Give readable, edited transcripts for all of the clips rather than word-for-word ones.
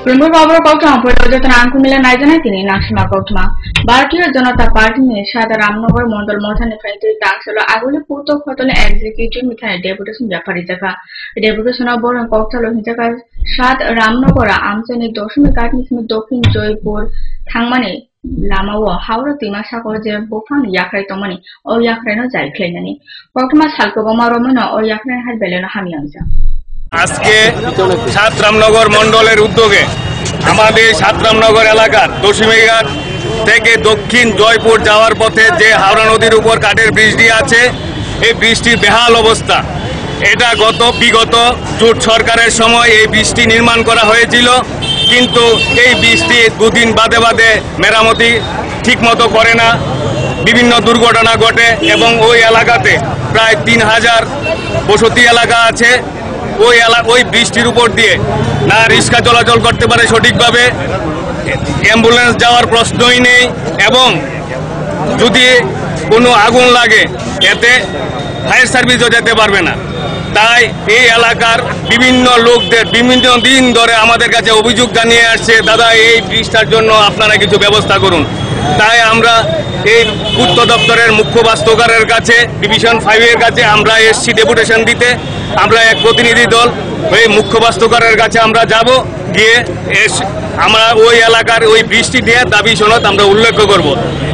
তৃণমূল বাবুর কৌটমা পরিবর্তন আঙ্কুমিলা নাইজানায় তিনি নাসিমা কৌটমা ভারতীয় জনতা পার্টি নিয়ে সাদা রামনগর মন্ডল মথানে ফেন্টুই তাংসল আগুলি পুতো খতলে এক্সিকিউটিভ মিথানে ডেপুটেশন ব্যাপারী জায়গা ডেপুটেশন বরং কৌটাল হিজাকা সাত রামনগরা আমচেনি দশমী কাটনিসমি দক্ষিণ জয়পুর থাংমানি লামাও হাওড়া তিমা সাগর যে বোফাং ইয়াকরাই তমানি ও ইয়াকরাইনো যাইখ্লাইনানি কৌটমা সালকোবমা রমনা ও ইয়াকরাই হার বেলেনো হামিয়াংজা আজকে সাত রামনগর মন্ডলের উদ্যোগে আমাদের সাত রামনগর এলাকার দশমীঘাট থেকে দক্ষিণ জয়পুর যাওয়ার পথে যে হাওড়া নদীর উপর কাঠের ব্রিজটি আছে এই ব্রিজটির বেহাল অবস্থা। এটা বিগত জোট সরকারের সময় এই ব্রিজটি নির্মাণ করা হয়েছিল, কিন্তু এই ব্রিজটি দুদিন বাদে বাদে মেরামতি ঠিকমতো করে না, বিভিন্ন দুর্ঘটনা ঘটে এবং ওই এলাকাতে প্রায় 3000 বসতি এলাকা আছে। ওই ব্রিজটির উপর দিয়ে না রিক্সা চলাচল করতে পারে সঠিকভাবে, অ্যাম্বুলেন্স যাওয়ার প্রশ্নই নেই, এবং যদি কোনো আগুন লাগে এতে ফায়ার সার্ভিসও যেতে পারবে না। তাই এই এলাকার বিভিন্ন লোকদের বিভিন্ন দিন ধরে আমাদের কাছে অভিযোগ জানিয়ে আসছে, দাদা এই ব্রিজটার জন্য আপনারা কিছু ব্যবস্থা করুন। তাই আমরা এই পূর্ত দপ্তরের মুখ্য বাস্তুকারের কাছে ডিভিশন 5 এর কাছে আমরা এসছি ডেপুটেশন দিতে। আমরা এক প্রতিনিধি দল ওই মুখ্য বাস্তুকারের কাছে আমরা যাব, গিয়ে আমরা ওই এলাকার ওই বৃষ্টি নিয়ে দাবি সনদ আমরা উল্লেখ করব।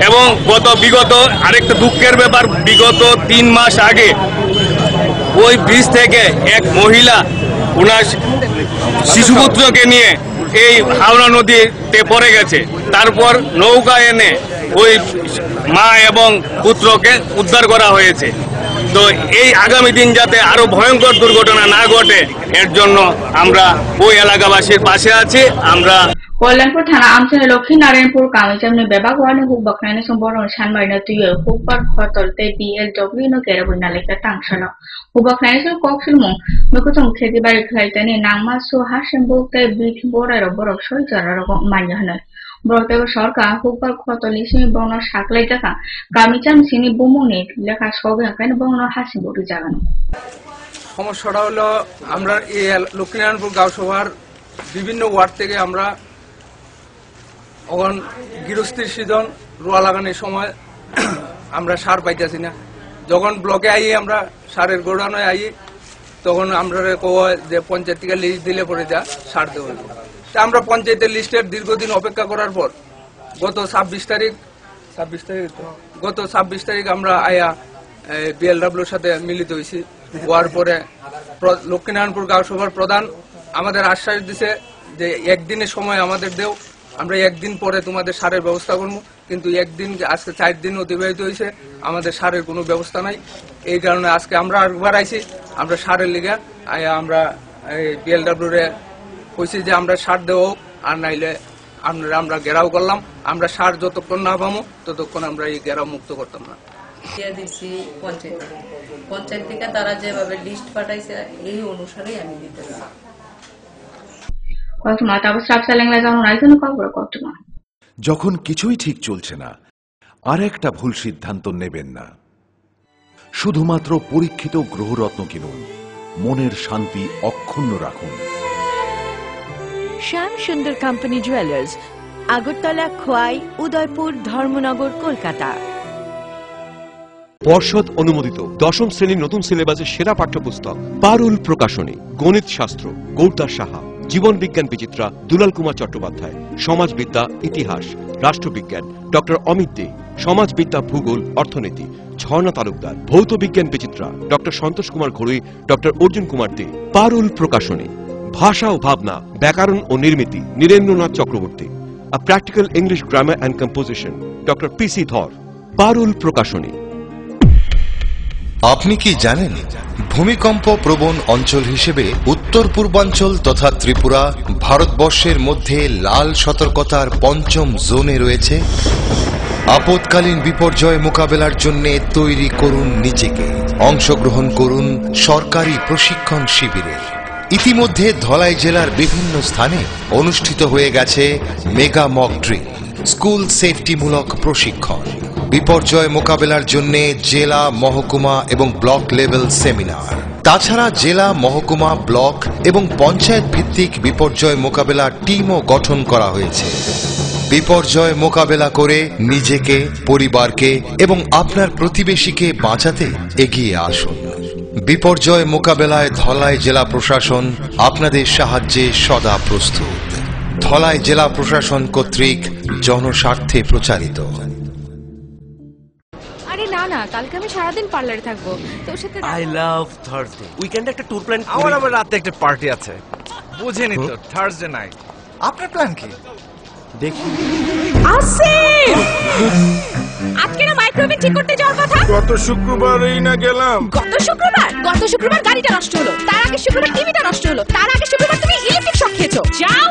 এবং বিগত আরেকটা দুঃখের ব্যাপার, বিগত 3 মাস আগে ওই ব্রিজ থেকে এক মহিলা ওনার শিশুপুত্রকে নিয়ে এই হাওড়া নদীতে পড়ে গেছে। তারপর নৌকা এনে ওই মা এবং পুত্রকে উদ্ধার করা হয়েছে। তো এই আগামী দিন যাতে আরো ভয়ঙ্কর দুর্ঘটনা না ঘটে এর জন্য আমরা ওই এলাকাবাসীর পাশে আছি। আমরা কল্যাণপুর থানা আমচেনে লক্ষ্মী নারায়ণপুর কামিচামনি বেবাক ওয়ানি হুক বাকনাইনি সম্বরণ সানমাইনা তুইয়ে হুকবার খতলতে বিএলডব্লিউ নো কেরাবুই নালেকা তাংশাল হুক বাকনাইনি কক্সিলমুং নকুচং খেতিবাড়ি খাইতানি নাংমা সু হাসেমবুতে বিথ বরার বরক সই জারার মাইয়াহনে বরতেব সরকার হুকবার খতলি সিমি বন সাকলাই জায়গা কামিচাম সিনি বুমুনি লেখা সবে আকাইনি বন হাসিমবুটি জাগানো। সমস্যাটা হলো আমরা এই লক্ষ্মীনারায়ণপুর গাঁওসভার বিভিন্ন ওয়ার্ড থেকে আমরা এখন গৃহস্থির সিজন রোয়া লাগানোর সময় আমরা সার পাইতেছি না। যখন ব্লকে আই আমরা সারের গোডাউনে আই তখন আমরা কয় যে পঞ্চায়েত থেকে লিস্ট দিলে পরে যা সার দেওয়া। আমরা পঞ্চায়েতের লিস্টের দীর্ঘদিন অপেক্ষা করার পর গত 26 তারিখ আমরা আয়া বিএলডব্লিউর সাথে মিলিত হয়েছি। হওয়ার পরে লক্ষ্মীনারায়ণপুর গাঁওসভার প্রধান আমাদের আশ্বাস দিছে যে একদিনের সময় আমাদের দেও, আমরা একদিন পরে তোমাদের সারের ব্যবস্থা করবো। কিন্তু একদিন আজকে 4 দিন অতিবাহিত হয়েছে, আমাদের সারের কোনো ব্যবস্থা নাই। এই কারণে আজকে আমরা আরেকবার আইছি, আমরা সারের লিগা আমরা বিএলডব্লিউ রে কইছি যে আমরা সার দেবো, আর নাইলে আমরা ঘেরাও করলাম। আমরা সার যতক্ষণ না পাবো ততক্ষণ আমরা এই ঘেরাও মুক্ত করতাম না। পঞ্চায়েত থেকে তারা যেভাবে লিস্ট পাঠাইছে এই অনুসারেই আমি দিতেছি। যখন কিছুই ঠিক চলছে না আর একটা ভুল সিদ্ধান্ত নেবেন না। শুধুমাত্র পরীক্ষিত গ্রহরত্ন কিনুন, মনের শান্তি অক্ষুণ্ণ রাখুন। শ্যাম সুন্দর কোম্পানি জুয়েলার্স, আগরতলা, খোয়াই, উদয়পুর, ধর্মনগর, কলকাতা। পর্ষদ অনুমোদিত 10ম শ্রেণীর নতুন সিলেবাসের সেরা পাঠ্যপুস্তক পারুল প্রকাশনী। গণিত শাস্ত্র গৌরদাস সাহা, জীবন বিজ্ঞান বিচিত্রা দুলাল কুমার চট্টোপাধ্যায়, সমাজবিদ্যা ইতিহাস রাষ্ট্রবিজ্ঞান ডক্টর অমিত দে, সমাজবিদ্যা ভূগোল অর্থনীতি ঝর্ণা তালুকদার, ভৌত বিজ্ঞান বিচিত্রা ডক্টর সন্তোষ কুমার ঘড়ুই, ডক্টর অর্জুন কুমার দে। পারুল প্রকাশনী। ভাষা ও ভাবনা, ব্যাকরণ ও নির্মিতি Nirendranath Chakraborty. A practical English grammar and composition doctor PC Dhar. Parul প্রকাশনী। আপনি কি জানেন ভূমিকম্প প্রবণ অঞ্চল হিসেবে উত্তর পূর্বাঞ্চল তথা ত্রিপুরা ভারতবর্ষের মধ্যে লাল সতর্কতার 5ম জোনে রয়েছে? আপৎকালীন বিপর্যয় মোকাবেলার জন্য তৈরি করুন নিজেকে। অংশগ্রহণ করুন সরকারি প্রশিক্ষণ শিবিরে। ইতিমধ্যে ধলাই জেলার বিভিন্ন স্থানে অনুষ্ঠিত হয়ে গেছে মেগা মক ড্রিল, স্কুল সেফটিমূলক প্রশিক্ষণ, বিপর্যয় মোকাবেলার জন্য জেলা, মহকুমা এবং ব্লক লেভেল সেমিনার। তাছাড়া জেলা, মহকুমা, ব্লক এবং পঞ্চায়েত ভিত্তিক বিপর্যয় মোকাবেলা টিমও গঠন করা হয়েছে। বিপর্যয় মোকাবেলা করে নিজেকে, পরিবারকে এবং আপনার প্রতিবেশীকে বাঁচাতে এগিয়ে আসুন। বিপর্যয় মোকাবেলায় ধলাই জেলা প্রশাসন আপনাদের সাহায্যে সদা প্রস্তুত। ধলাই জেলা প্রশাসন কর্তৃক জনস্বার্থে প্রচারিত। আরে না না, কালকে আমি সারাদিন পার্লারে থাকবো, তোর সাথে। I love Thursday. উইকেন্ডে একটা ট্যুর প্ল্যান। আমার আবার রাতে একটা পার্টি আছে, বুঝেনি তো, থার্সডে নাইট। আপনার প্ল্যান কি? দেখি আসিফ, আজকে না মাইক্রোওয়েভ ঠিক করতে যাওয়ার কথা। গত শুক্রবারই না গেলাম। গত শুক্রবার গাড়িটা নষ্ট হলো, তার আগে শুক্রবার টিভিটা নষ্ট হলো, তার আগে শুক্রবার তুমি ইলেকট্রিক শক খেয়েছো। যাও।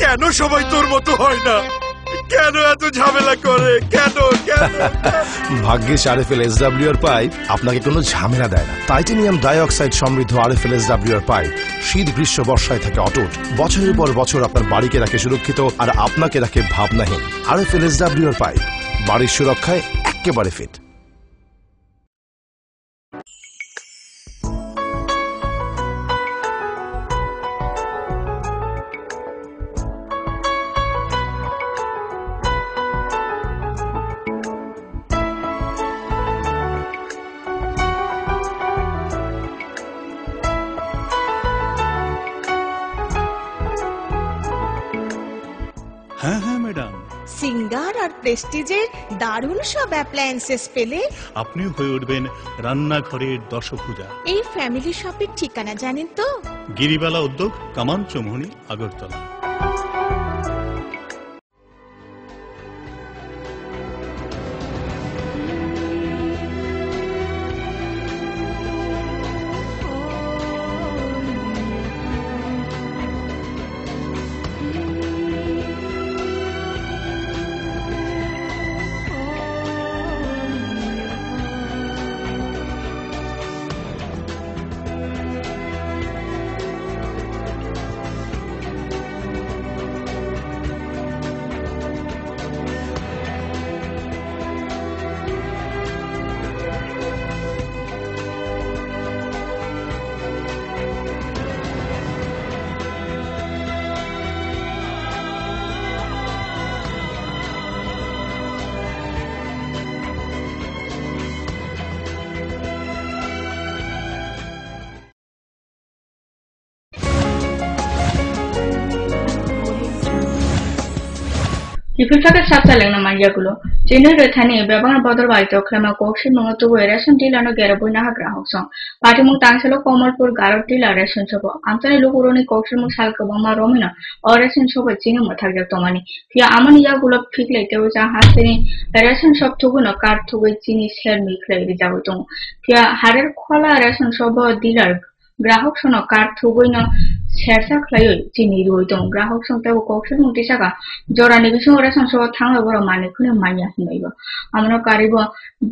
কেন সবাই তোর মতো হয় না? কেন এত ঝামেলা করে? কেন? ভাগ্যিস আরএফএল এসডব্লিউআর পাইপ আপনাকে কোনো ঝামেলা দেয় না। টাইটানিয়াম ডাইঅক্সাইড সমৃদ্ধ আরএফএল এসডব্লিউআর পাইপ শীত, গ্রীষ্ম, বর্ষায় থাকে অটুট। বছরের পর বছর আপনার বাড়িকে রাখে সুরক্ষিত আর আপনাকে রাখে ভাবনাহীন। আরএফএল এসডব্লিউআর পাইপ বাড়ির সুরক্ষায় একেবারে ফিট। হ্যাঁ হ্যাঁ ম্যাডাম, সিঙ্গার আর প্রেস্টিজের দারুণ সব অ্যাপ্লায়েন্সেস পেলে আপনিও হয়ে উঠবেন রান্নাঘরের দশভুজা। এই ফ্যামিলি শপের ঠিকানা জানেন তো? গিরিবালা উদ্যোগ, কামান Chowmuhani, Agartala. Kififaka sapsalang na manyagulo. Chino rethani bebang bodor baito klama kokshi mongotu ration dilano geraboy na hagrahokson. Pati mong tangsalo Komalpur garot dila ration sobo. Amtani lukuroni kokshi mong salka bama romina or ration sobo chino mothagyak tomani. Pia amani yagulo pikle tewaja hasini ration shop tuguno kar tugu chini share mikle rijabutong. Pia harer kola ration sobo dilar গ্রাহক সন কার থুবই না শেরসা খাইও চিনি রই দং গ্রাহক সংতাবো কক্সের মুটি সাকা জরানি বিসং ration সব থাংলে বড় মানে খুনে মাইয়া হইব আমরা কারিব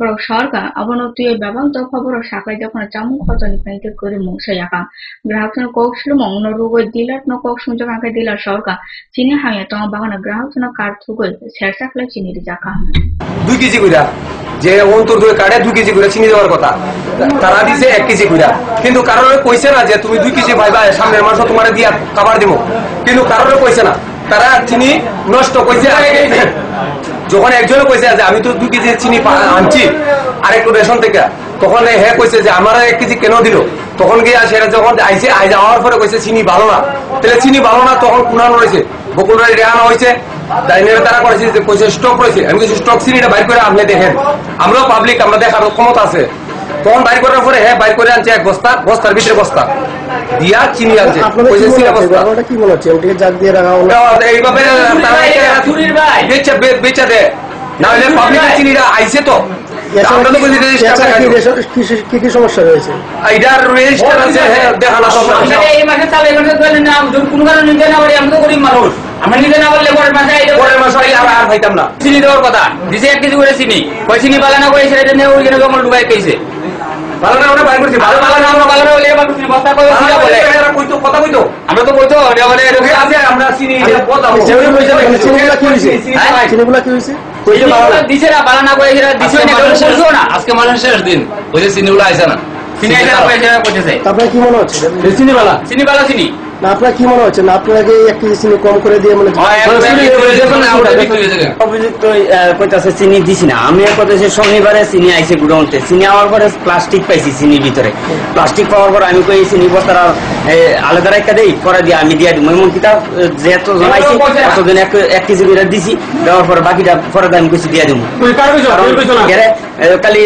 বড় সরকার অবনতি ব্যবহার দফা বড় সাকাই যখন চামু খতনি পাইতে করে মশাই আকা গ্রাহক সন কক্সের মংন রোগ দিলার ন কক্স সংযোগ আঁকে দিলার সরকার চিনি হাইয়া তো বাগানা গ্রাহক সন কার থুবই শেরসা খাই চিনি জাকা 2 কেজি কইরা যে অন্তর দুই কাটে 2 কেজি করে চিনি দেওয়ার কথা তারা দিছে 1 কেজি কইরা কিন্তু কারণে কইছে না যে তুমি 2 কেজি ভাইবা সামনের মাসে তোমারে দিয়া খাবার দিব কিন্তু কারণে কইছে না তারা চিনি নষ্ট কইছে যখন একজনে কইছে যে আমি তো 2 কেজি চিনি আনছি আরেকটু রেশন থেকে তখন হে কইছে যে আমারে 1 কেজি কেন দিল তখন গিয়া সেটা যখন আইছে আই যাওয়ার পরে কইছে চিনি ভালো না তাহলে চিনি ভালো না তখন কুনানো রইছে বকুলরাই রেহানা হইছে ডাইনের তারা করেছে যে কইছে স্টক রইছে আমি কইছি স্টক চিনিটা বাইর করে আপনি দেখেন আমরাও পাবলিক আমরা দেখার ক্ষমতা আছে তখন বাইর করার পরে হে বাইর করে আনছে এক বস্তা বস্তার ভিতরে বস্তা দিয়া চিনি আনছে কইছে চিনি বস্তা ওটা কি মনে হচ্ছে ওটাকে জাগ দিয়ে রাখা হলো এইভাবে তারা চুরির ভাই বেচা দে না হলে পাবলিকের চিনিটা আইছে তো আমরা তো কইছি কি কি সমস্যা রয়েছে এইটার রেজিস্টার আছে দেখানো সব এই মাসে চালে মাসে বলেন না যদি কোনো কারণে নিতে না পারি আমরা তো গরিব মানুষ আমরা নিতে না পারলে পরের মাসে আর পাইতাম না চিনি দেওয়ার কথা দিছে 1 কেজি করে চিনি কই চিনি বালা না কই সেটা নেও ওই জন্য কমল ডুবাই কইছে ভালো না ওটা বাইর করছি ভালো ভালো না আমরা ভালো না বলে এবার তুমি বস্তা করে সিরা বলে এরা কইতো কথা কইতো আমরা তো কইতো বলে রেখে আছে আমরা চিনি কথা যেগুলো কইছে চিনিগুলো কি হইছে চিনিগুলো কি হইছে কইছে ভালো দিছে না ভালো না কই এরা দিছে না বলছো না আজকে মানুষের শেষ দিন কইছে চিনিগুলো আইছে না চিনি আইছে না কইছে কইছে আপনার কি মনে হচ্ছে চিনিবালা চিনি না আপনার কি মনে হচ্ছে না আপনাকে 1 কেজি চিনি কম করে দিয়ে মানে অভিযুক্ত কইতাছে চিনি দিছি না আমি কইতাছি শনিবারে চিনি আইছে গুডাউনতে চিনি আওয়ার পরে প্লাস্টিক পাইছি চিনির ভিতরে প্লাস্টিক পাওয়ার পর আমি কই চিনি বস্তার আলাদা রাখা দেই পরে দিয়ে আমি দিয়া দিই এমন কিতা যেত জানাইছি এতদিন 1 কেজি করে দিছি দেওয়ার পর বাকিটা পরে আমি কইছি দিয়া দিমু কালি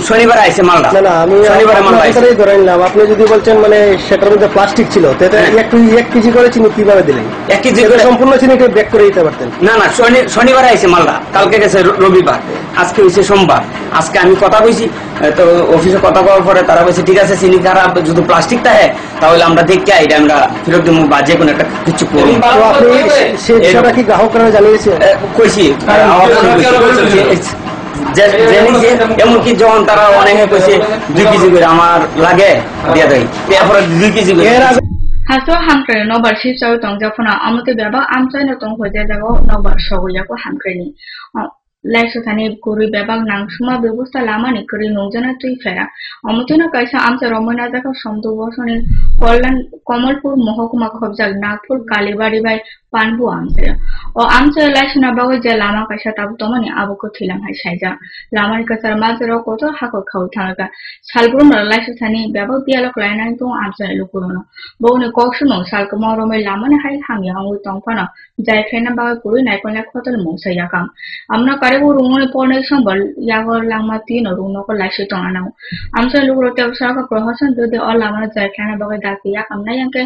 শনিবার আইছে মালটা না না আমি শনিবারে মাল আইছে ধরে নিলাম আপনি যদি বলছেন মানে সেটার মধ্যে প্লাস্টিক ছিল তাতে একটু 1 কেজি করে চিনি কিভাবে দিলেন 1 কেজি করে সম্পূর্ণ চিনিকে ব্যাক করে দিতে পারতেন না না শনিবারে আইছে মালটা কালকে গেছে রবিবার আজকে হইছে সোমবার আজকে আমি কথা কইছি তো অফিসে কথা বলার পরে তারা বলছে ঠিক আছে চিনি খারাপ যদি প্লাস্টিক থাকে তাহলে আমরা দেখতে এটা আমরা ফেরত দেবো বা যে কোনো একটা কিছু করব তো আপনি সেই বিষয়টা কি গ্রাহকরা জানিয়েছে কইছি এমনকি যখন তারা অনেকে কইছে 2 কেজি করে আমার লাগে দিয়ে দেয় এরপরে 2 কেজি করে হাসো হামক্রে নবার শিবসাও তং জাফনা আমতে বেবা আমচাইনো তং হয়ে যাগো নবার সগয়াকো হামক্রেনি লাইসোথানি গরি বেবাগ নাংসুমা ব্যবস্থা লামানি করি নৌজনা তুই ফেরা অমতেন কাইসা আমচা রমনা জাগো সমদু বসনে কল্যাণ কমলপুর মহকুমা খবজাল নাগপুর কালীবাড়ি বাই পানবু আমচে ও আমচে লাইসোনা বাগো যে লামা কাইসা তাবু তমানি আবুকো থিলাম হাই সাইজা লামানি কাসার মাঝের কত হাকো খাও থাকা সালগ্রুম লাইসোথানি বেবাগ দিয়ালক লাইনাই তো আমচে লুকুরনো বউনে ককশুনো সালক মরমে লামানি হাই হামিয়া হই তংফানা যাই ফেনা বাগো পুরি নাইকলা খতল মৌসাইয়াকাম আমনা কারেবো রুমনে পড়নে সম্বল ইয়াগর লামা তিনো রুমনকো লাইসে তংআনাও আমচে লুকুরতে অবসরক প্রহসন যদি অল লামানা যাই ফেনা বাগো দাকিয়া আমনা ইয়াকে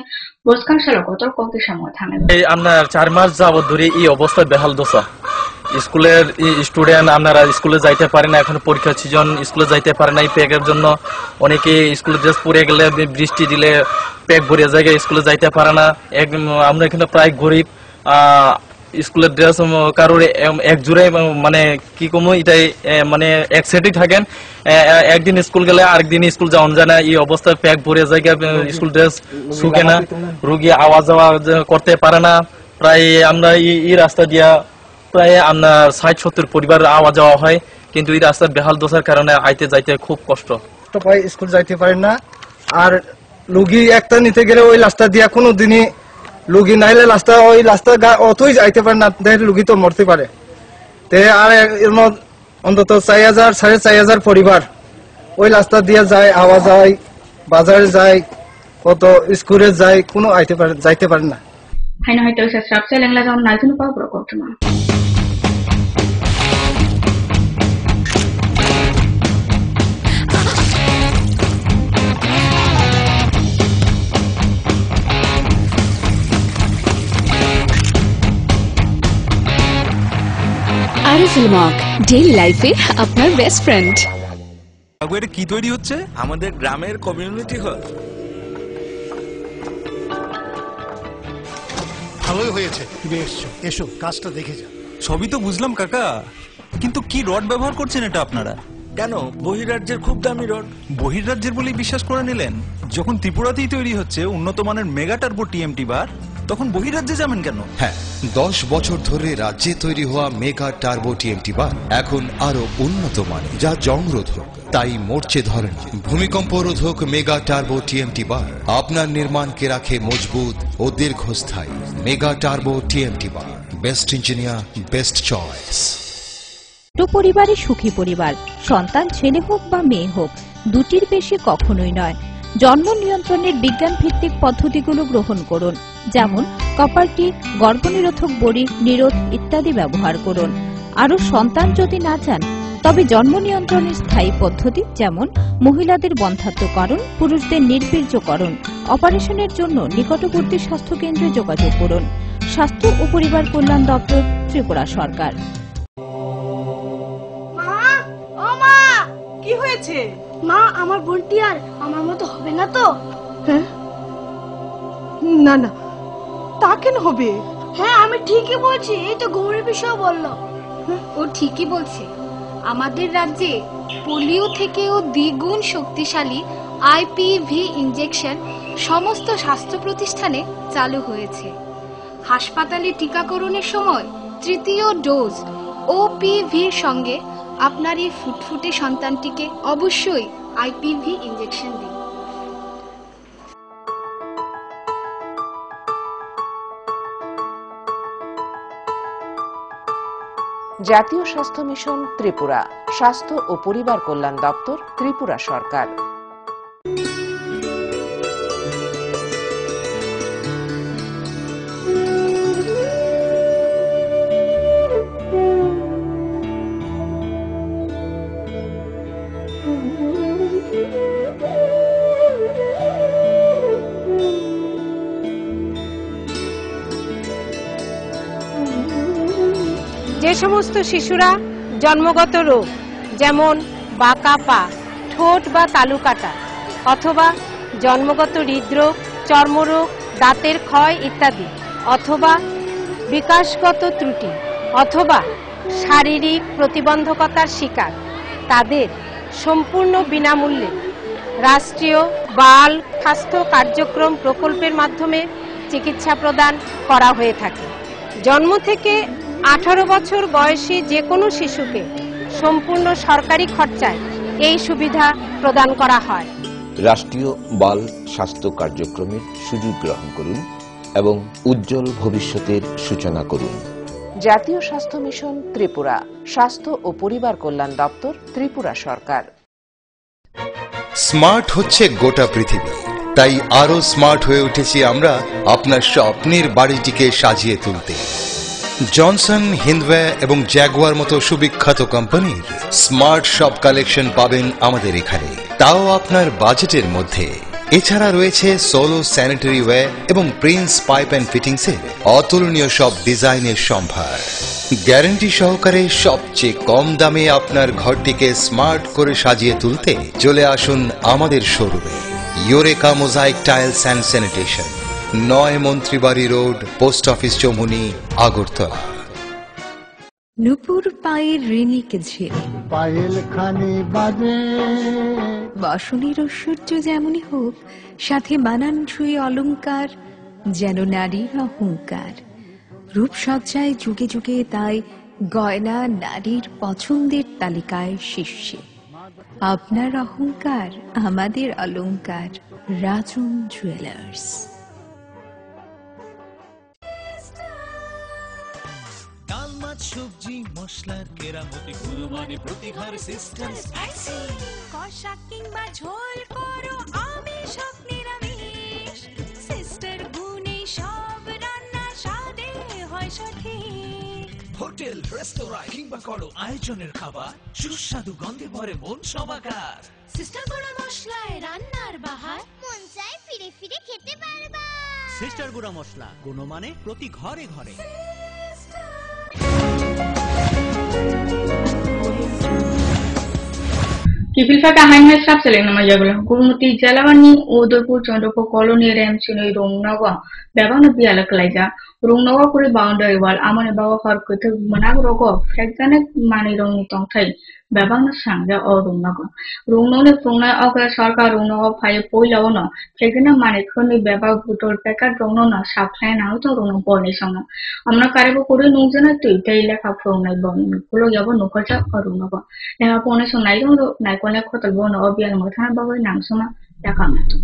বসকান শালক কত কত সময় থামে এই আপনার 4 মাস যাবত ধরে এই অবস্থা বেহাল দশা স্কুলের স্টুডেন্ট আপনারা স্কুলে যাইতে পারে না এখন পরীক্ষা সিজন স্কুলে যাইতে পারে না এই প্যাকের জন্য অনেকে স্কুলে ড্রেস পরে গেলে বৃষ্টি দিলে প্যাক ভরে জায়গায় স্কুলে যাইতে পারে না আমরা এখানে প্রায় গরিব স্কুলের ড্রেস কারোর এক জোড়াই মানে কি কম এটাই মানে এক সেটই থাকেন একদিন স্কুল গেলে আরেকদিন স্কুল যাওয়া যায় না এই অবস্থায় প্যাক ভরে জায়গা স্কুল ড্রেস শুকে না রোগী আওয়া যাওয়া করতে পারে না প্রায় আমরা এই রাস্তা দিয়া প্রায় আপনার 60-70 পরিবার আওয়া যাওয়া হয় কিন্তু এই রাস্তার বেহাল দশার কারণে আইতে যাইতে খুব কষ্ট পাই স্কুল যাইতে পারেন না আর রোগী একটা নিতে গেলে ওই রাস্তা দিয়া কোনো দিনই লুগি নাইলে রাস্তা ওই রাস্তা অতই যাইতে পারে না লুগি তো মরতে পারে তে আর অন্তত 4,000-4,500 পরিবার ওই রাস্তা দিয়ে যায় আওয়া যায় বাজারে যায় কত স্কুলে যায় কোনো যাইতে পারে না হাইনা হয়তো সাবসে লেংলা যখন নাইজুন পাও প্রকল্পমা আরএফএল মগ ডেইলি লাইফে আপনার বেস্ট ফ্রেন্ড এটা কি তৈরি হচ্ছে আমাদের গ্রামের কমিউনিটি হল ভালোই হয়েছে তুমি এসছো এসো কাজটা দেখে যা সবই তো বুঝলাম কাকা কিন্তু কি রড ব্যবহার করছেন এটা আপনারা কেন বহিরাজ্যের খুব দামি রড বহিরাজ্যের বলেই বিশ্বাস করে নিলেন যখন ত্রিপুরাতেই তৈরি হচ্ছে উন্নত মানের মেগা টার্বো টিএমটি বার তখন বহিরাজ্যে যাবেন কেন হ্যাঁ 10 বছর ধরে রাজ্যে তৈরি হওয়া মেগা টার্বো টিএমটি বার এখন আরো উন্নত মানের যা জংরোধক তাই মরচে ধরেন ভূমিকম্প রোধক মেগা টার্বো টিএমটি বার আপনার নির্মাণকে রাখে মজবুত ও দীর্ঘস্থায়ী মেগা টার্বো টিএমটি বার বেস্ট ইঞ্জিনিয়ার বেস্ট চয়েস পরিবারে সুখী পরিবার সন্তান ছেলে হোক বা মেয়ে হোক দুটির বেশি কখনোই নয় জন্ম নিয়ন্ত্রণের বিজ্ঞান ভিত্তিক পদ্ধতিগুলো গ্রহণ করুন যেমন কপারটি গর্ভনিরোধক বড়ি নিরোধ ইত্যাদি ব্যবহার করুন আরো সন্তান যদি না চান তবে জন্ম নিয়ন্ত্রণের স্থায়ী পদ্ধতি যেমন মহিলাদের বন্ধ্যাত্বকরণ পুরুষদের নির্বীর্যকরণ অপারেশনের জন্য নিকটবর্তী স্বাস্থ্য কেন্দ্রে যোগাযোগ করুন স্বাস্থ্য ও পরিবার কল্যাণ দপ্তর ত্রিপুরা সরকার কি হয়েছে মা আমার বোনটি আর আমার মতো হবে না তো হ্যাঁ না না তা কেন হবে হ্যাঁ আমি ঠিকই বলছি এই তো গৌরী বিষয় বললো ও ঠিকই বলছে আমাদের রাজ্যে পোলিও থেকেও দ্বিগুণ শক্তিশালী আইপিভি ইনজেকশন সমস্ত স্বাস্থ্য প্রতিষ্ঠানে চালু হয়েছে। হাসপাতালে টিকাকরণের সময় তৃতীয় ডোজ ওপিভির সঙ্গে আপনার এই ফুটফুটে সন্তানটিকে অবশ্যই আইপিভি ইনজেকশন দিন। জাতীয় স্বাস্থ্য মিশন ত্রিপুরা, স্বাস্থ্য ও পরিবার কল্যাণ দপ্তর, ত্রিপুরা সরকার। যে সমস্ত শিশুরা জন্মগত রোগ যেমন বাঁকা পা, ঠোঁট বা তালু কাটা অথবা জন্মগত হৃদরোগ, চর্মরোগ, দাঁতের ক্ষয় ইত্যাদি অথবা বিকাশগত ত্রুটি অথবা শারীরিক প্রতিবন্ধকতার শিকার, তাদের সম্পূর্ণ বিনামূল্যে রাষ্ট্রীয় বাল স্বাস্থ্য কার্যক্রম প্রকল্পের মাধ্যমে চিকিৎসা প্রদান করা হয়ে থাকে। জন্ম থেকে 18 বছর বয়সী যে কোনো শিশুকে সম্পূর্ণ সরকারি খরচায় এই সুবিধা প্রদান করা হয়। রাষ্ট্রীয় বাল স্বাস্থ্য কার্যক্রমের সুযোগ গ্রহণ করুন এবং উজ্জ্বল ভবিষ্যতের সূচনা করুন। জাতীয় স্বাস্থ্য মিশন ত্রিপুরা, স্বাস্থ্য ও পরিবার কল্যাণ দপ্তর, ত্রিপুরা সরকার। স্মার্ট হচ্ছে গোটা পৃথিবী, তাই আরো স্মার্ট হয়ে উঠেছি আমরা আপনার স্বপ্নের বাড়িটিকে সাজিয়ে তুলতে। জনসন, হিন্দওয়ে এবং জ্যাগুয়ার মতো সুবিখ্যাত কোম্পানির স্মার্ট সব কালেকশন পাবেন আমাদের এখানে, তাও আপনার বাজেটের মধ্যে। এছাড়া রয়েছে সোলো স্যানিটারি ওয়্যার এবং প্রিন্স পাইপ অ্যান্ড ফিটিংসের অতুলনীয় সব ডিজাইনের সম্ভার। গ্যারান্টি সহকারে সবচেয়ে কম দামে আপনার ঘরটিকে স্মার্ট করে সাজিয়ে তুলতে চলে আসুন আমাদের শোরুমে। Eureka mosaic tiles and sanitation, 9 Mantribari road, post office Chowmuhani, Agartala. নুপুর পায়ের রেণিকে ঝিল, পায়েল খানি বাজে, বসনের ঐশ্বর্য যেমনই হোক, সাথে মানানসই অলংকার, যেন নারীর অহংকার। রূপসজ্জায় যুগে যুগে তাই গয়না নারীর পছন্দের তালিকায় শীর্ষে। আপনার অহংকার আমাদের অলংকার, রাজন জুয়েলার্স। ডাল, মাছ, সবজি, মশলার কেরামতি, গুণমানে প্রতিঘর সিস্টেম স্পাইসি। কষা কিংবা ঝোল করো আমিষ হোক নিরামিষ, সিস্টার গুণে সব রান্না স্বাদে হয় সঠিক। হোটেল, রেস্তোরাঁ কিংবা করো আয়োজনের খাবার, সুস্বাদু গন্ধে ভরে মন সমাকার। সিস্টার গুঁড়া মশলায় রান্নার বাহার, মন চায় ফিরে ফিরে খেতে পারবা। সিস্টার গুঁড়া মশলা, গুণমানে প্রতি ঘরে ঘরে। Kipilfaka Heinhe Sapselin Majagula, Gurumuti Jalavani, Udaipur, Chandapur, Colony, Ramsino, Rumnawa, Bavana Biala Klaja, Rumnawa Puri boundary wall, Amanaba Harkut, Managrogo, Hexanet Manironi Tongtai, Bavana Sanga or Rumnago. Rumnone Pruna Oka Sarka Runo, Pai Poilona, Hexana Manikoni, Baba Gutor, Pekka Ronona, Saplan out of Runo Polishana. Amna Karibu Puri Nuzana to Taylor Caprona Bone, Pulo Yava Nukacha or Runogo. Now upon a Sonaito, Naikola Kotalbon, Obian Motana Namsona, Yakamato.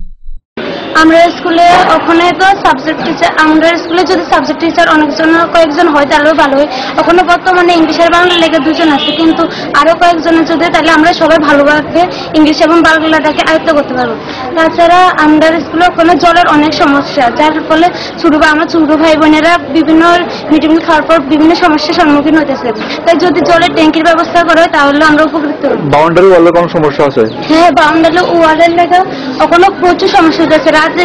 আমরা স্কুলে ওখানে তো subject teacher, আমাদের স্কুলে যদি subject teacher অনেকজন কয়েকজন হয় তাহলেও ভালো হয়। ওখানে বর্তমানে ইংলিশ আর বাংলা লেগে 2 জন আছে, কিন্তু আরো কয়েকজনের যদি তাহলে আমরা সবাই ভালোভাবে ইংলিশ এবং বাংলাটাকে আয়ত্ত করতে পারবো। তাছাড়া আমাদের স্কুলে ওখানে জলের অনেক সমস্যা, যার ফলে আমার ছোট ভাই বোনেরা বিভিন্ন ভিটামিন খাওয়ার পর বিভিন্ন সমস্যার সম্মুখীন হতেছে। তাই যদি জলের ট্যাঙ্কির ব্যবস্থা করা হয় তাহলে আমরা উপকৃত হব। বাউন্ডারি ওয়ালের কোনো সমস্যা আছে? হ্যাঁ, বাউন্ডারি ওয়ালের লেগে ওখানে প্রচুর সমস্যা হচ্ছে, রাতে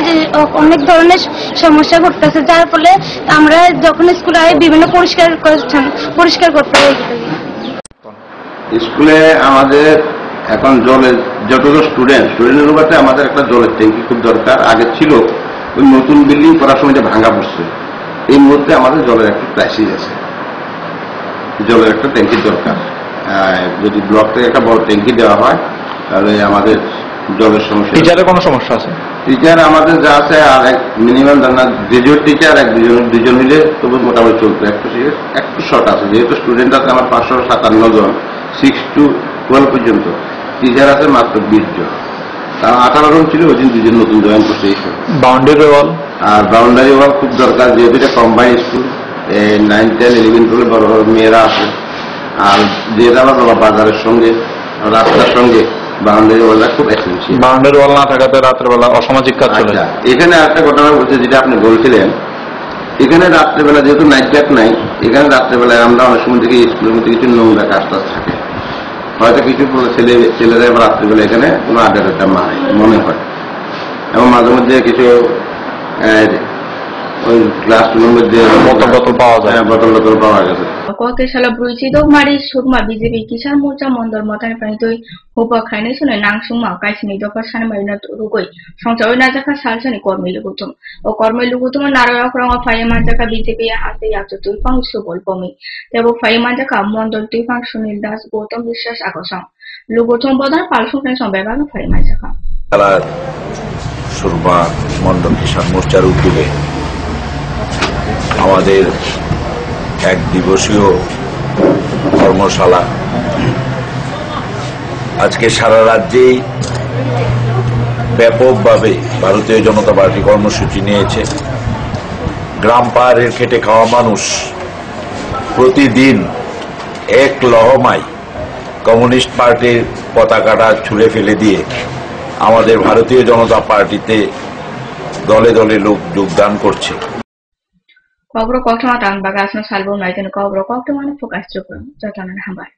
অনেক ধরনের সমস্যা ঘটতেছে, যার ফলে আমরা যখন স্কুলে আই বিভিন্ন পরিষ্কার করতে হয়। স্কুলে আমাদের এখন জলের যতগুলো স্টুডেন্টের উপরে আমাদের একটা জলের ট্যাঙ্কি খুব দরকার। আগে ছিল, ওই নতুন বিল্ডিং করার সময় যে ভাঙা পড়ছে, এই মুহূর্তে আমাদের জলের একটা ক্রাইসিস আছে, জলের একটা ট্যাঙ্কির দরকার। যদি ব্লক থেকে একটা বড় ট্যাঙ্কি দেওয়া হয় তাহলে আমাদের জলের সমস্যা। টিচারের কোনো সমস্যা আছে? টিচার আমাদের যা আছে আর মিনিমাম গ্রাজুয়েট টিচার দুজন মিলে তবু মোটামুটি চলতো, একটু শর্ট আছে যেহেতু স্টুডেন্ট আছে আমার 557 জন, 6 to 12 পর্যন্ত, টিচার আছে মাত্র 20 জন, তারা 18 জন ছিল, ওই দিন 2 জন নতুন জয়েন করছে। বাউন্ডারি ওয়াল, আর বাউন্ডারি ওয়াল খুব দরকার যেহেতু এটা কম্বাইন্ড স্কুল, 9, 10, 11 করে বড় বড় মেয়েরা আছে, আর যেহেতু আমার বাজারের সঙ্গে রাস্তার সঙ্গে বাউন্ডারি ওয়ালটা খুব এসেন্সিয়াল। বাউন্ডারি ওয়াল না থাকাতে রাত্রেবেলা অসামাজিক কাজ চলে যায়। এখানে একটা ঘটনা বলছে যেটা আপনি বলছিলেন, এখানে রাত্রেবেলা যেহেতু নাইট ক্যাপ নাই, এখানে রাত্রেবেলায় আমরা অনেক সময় থেকে স্কুলের মধ্যে কিছু নোংরা কাজ থাকে, হয়তো কিছু ছেলেরা রাত্রেবেলা এখানে কোনো আড্ডা মনে হয়, এবং মাঝে মধ্যে কিছু ওই ক্লাসরুমের মধ্যে বোতল পাওয়া যায়, বোতল পাওয়া গেছে। Kokeshala Bruichido Mari Sukma BJP Kisan Mocha Mondor Motan Panitoi Hopa Kaination and Nangsuma Kaisini Dokasan Marina Rugoi, Sonsa Nazaka Salsan Kormilugutum, or Kormilugutum and Nara from Fayamantaka BJP has the after 2 pounds to Bolpomi. There were Fayamantaka Mondor 2 functional das bottom wishes Agosan. Lugutum Bodan Palsum and Sombega Fayamantaka. Surma Mondal কিষাণ মোর্চার উদ্যোগে আমাদের এক দিবসীয় কর্মশালা আজকে সারা রাজ্যেই ব্যাপকভাবে ভারতীয় জনতা party কর্মসূচি নিয়েছে। গ্রাম পাহাড়ের খেটে খাওয়া মানুষ প্রতিদিন এক লহমায় কমিউনিস্ট পার্টির পতাকাটা ছুঁড়ে ফেলে দিয়ে আমাদের ভারতীয় জনতা পার্টিতে দলে দলে লোক যোগদান করছে। Kobro Koktaman Bagasna Salvo Night and Kobro Koktaman Focus Chopra, Jatan and Hambai.